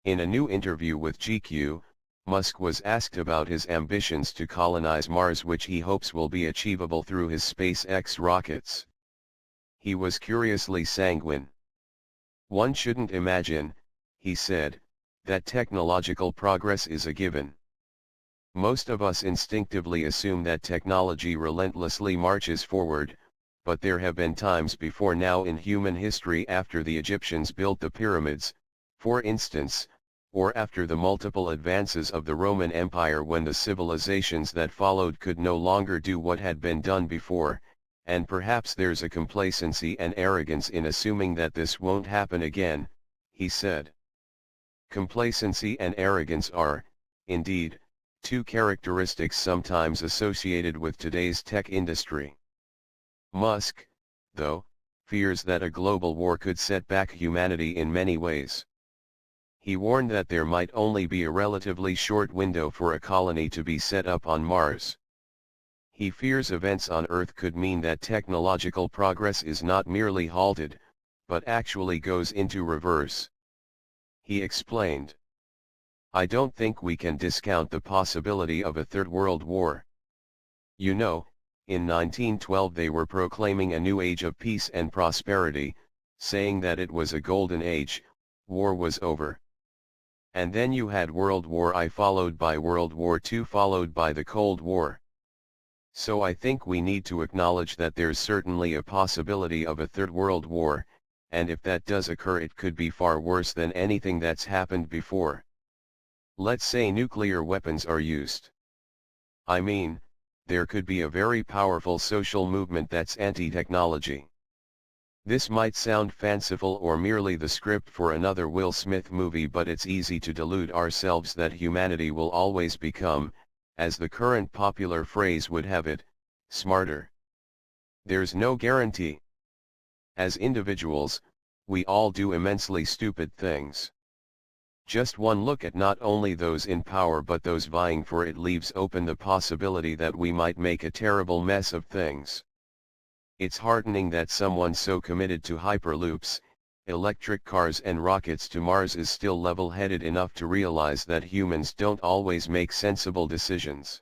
In a new interview with GQ, Musk was asked about his ambitions to colonize Mars, which he hopes will be achievable through his SpaceX rockets. He was curiously sanguine. "One shouldn't imagine," he said, "that technological progress is a given. Most of us instinctively assume that technology relentlessly marches forward, but there have been times before now in human history, after the Egyptians built the pyramids, for instance, or after the multiple advances of the Roman Empire, when the civilizations that followed could no longer do what had been done before, and perhaps there's a complacency and arrogance in assuming that this won't happen again," he said. Complacency and arrogance are, indeed, two characteristics sometimes associated with today's tech industry. Musk, though, fears that a global war could set back humanity in many ways. He warned that there might only be a relatively short window for a colony to be set up on Mars. He fears events on Earth could mean that technological progress is not merely halted, but actually goes into reverse. He explained, "I don't think we can discount the possibility of a Third World War. You know, in 1912 they were proclaiming a new age of peace and prosperity, saying that it was a golden age, war was over. And then you had World War I, followed by World War II, followed by the Cold War. So I think we need to acknowledge that there's certainly a possibility of a Third World War, and if that does occur, it could be far worse than anything that's happened before. Let's say nuclear weapons are used. I mean, there could be a very powerful social movement that's anti-technology. This might sound fanciful or merely the script for another Will Smith movie, but it's easy to delude ourselves that humanity will always become, as the current popular phrase would have it, smarter. There's no guarantee. As individuals, we all do immensely stupid things. Just one look at not only those in power but those vying for it leaves open the possibility that we might make a terrible mess of things. It's heartening that someone so committed to hyperloops, electric cars and rockets to Mars is still level-headed enough to realize that humans don't always make sensible decisions.